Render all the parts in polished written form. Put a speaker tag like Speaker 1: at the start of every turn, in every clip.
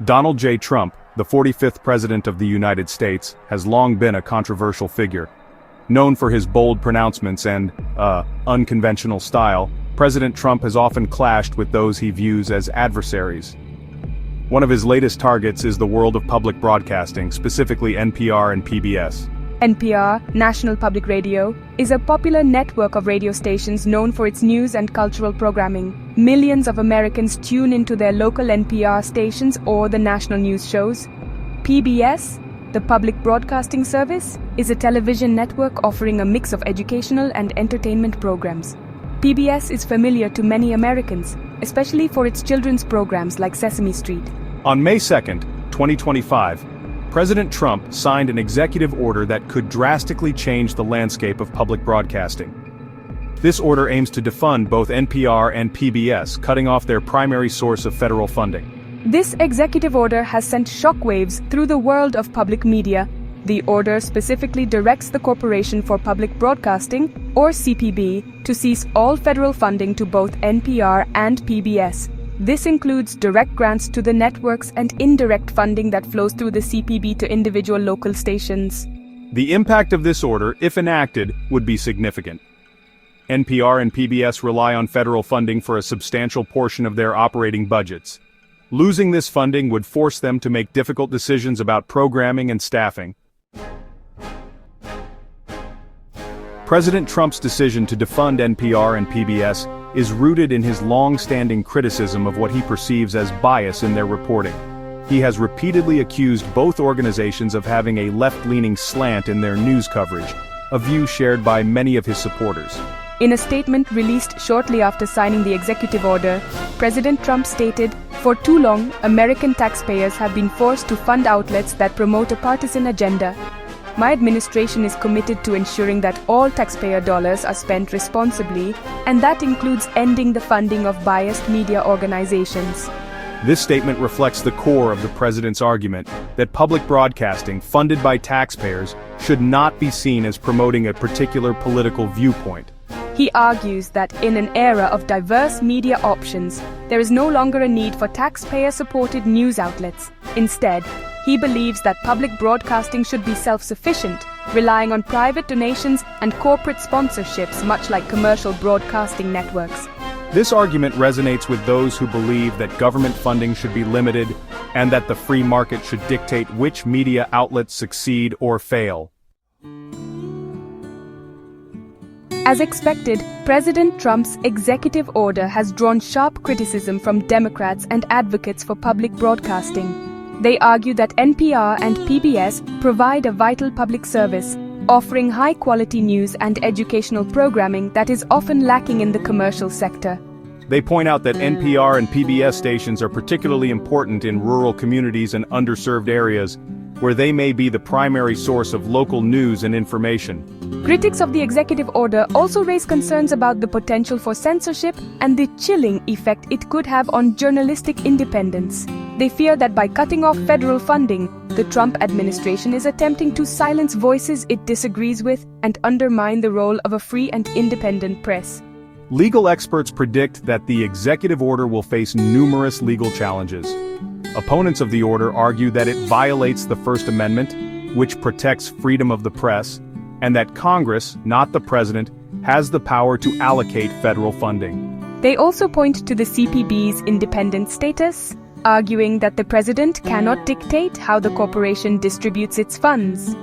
Speaker 1: Donald J. Trump, the 45th President of the United States, has long been a controversial figure. Known for his bold pronouncements and, unconventional style, President Trump has often clashed with those he views as adversaries. One of his latest targets is the world of public broadcasting, specifically NPR and PBS.
Speaker 2: NPR, National Public Radio, is a popular network of radio stations known for its news and cultural programming. Millions of Americans tune into their local NPR stations or the national news shows. PBS, the Public Broadcasting Service, is a television network offering a mix of educational and entertainment programs. PBS is familiar to many Americans, especially for its children's programs like Sesame Street.
Speaker 1: On May 2, 2025, President Trump signed an executive order that could drastically change the landscape of public broadcasting. This order aims to defund both NPR and PBS, cutting off their primary source of federal funding.
Speaker 2: This executive order has sent shockwaves through the world of public media. The order specifically directs the Corporation for Public Broadcasting, or CPB, to cease all federal funding to both NPR and PBS. This includes direct grants to the networks and indirect funding that flows through the CPB to individual local stations.
Speaker 1: The impact of this order, if enacted, would be significant. NPR and PBS rely on federal funding for a substantial portion of their operating budgets. Losing this funding would force them to make difficult decisions about programming and staffing. President Trump's decision to defund NPR and PBS is rooted in his long-standing criticism of what he perceives as bias in their reporting. He has repeatedly accused both organizations of having a left-leaning slant in their news coverage, a view shared by many of his supporters.
Speaker 2: In a statement released shortly after signing the executive order, President Trump stated, "For too long, American taxpayers have been forced to fund outlets that promote a partisan agenda. My administration is committed to ensuring that all taxpayer dollars are spent responsibly, and that includes ending the funding of biased media organizations."
Speaker 1: This statement reflects the core of the president's argument that public broadcasting, funded by taxpayers, should not be seen as promoting a particular political viewpoint.
Speaker 2: He argues that in an era of diverse media options, there is no longer a need for taxpayer-supported news outlets. Instead, he believes that public broadcasting should be self-sufficient, relying on private donations and corporate sponsorships, much like commercial broadcasting networks.
Speaker 1: This argument resonates with those who believe that government funding should be limited and that the free market should dictate which media outlets succeed or fail.
Speaker 2: As expected, President Trump's executive order has drawn sharp criticism from Democrats and advocates for public broadcasting. They argue that NPR and PBS provide a vital public service, offering high-quality news and educational programming that is often lacking in the commercial sector.
Speaker 1: They point out that NPR and PBS stations are particularly important in rural communities and underserved areas, where they may be the primary source of local news and information.
Speaker 2: Critics of the executive order also raise concerns about the potential for censorship and the chilling effect it could have on journalistic independence. They fear that by cutting off federal funding, the Trump administration is attempting to silence voices it disagrees with and undermine the role of a free and independent press.
Speaker 1: Legal experts predict that the executive order will face numerous legal challenges. Opponents of the order argue that it violates the First Amendment, which protects freedom of the press, and that Congress, not the president, has the power to allocate federal funding.
Speaker 2: They also point to the CPB's independent status, arguing that the president cannot dictate how the corporation distributes its funds.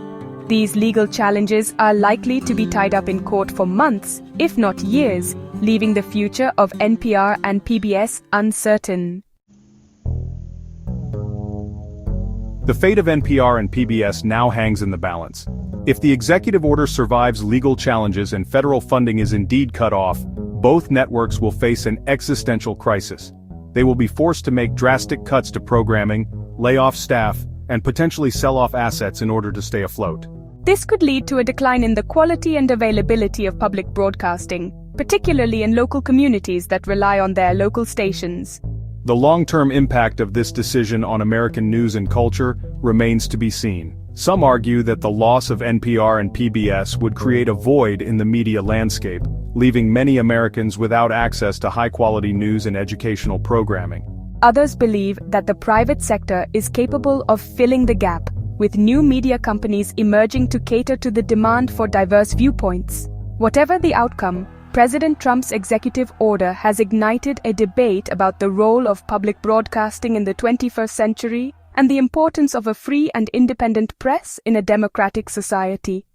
Speaker 2: These legal challenges are likely to be tied up in court for months, if not years, leaving the future of NPR and PBS uncertain.
Speaker 1: The fate of NPR and PBS now hangs in the balance. If the executive order survives legal challenges and federal funding is indeed cut off, both networks will face an existential crisis. They will be forced to make drastic cuts to programming, lay off staff, and potentially sell off assets in order to stay afloat.
Speaker 2: This could lead to a decline in the quality and availability of public broadcasting, particularly in local communities that rely on their local stations.
Speaker 1: The long-term impact of this decision on American news and culture remains to be seen. Some argue that the loss of NPR and PBS would create a void in the media landscape, leaving many Americans without access to high-quality news and educational programming.
Speaker 2: Others believe that the private sector is capable of filling the gap, with new media companies emerging to cater to the demand for diverse viewpoints. Whatever the outcome, President Trump's executive order has ignited a debate about the role of public broadcasting in the 21st century and the importance of a free and independent press in a democratic society.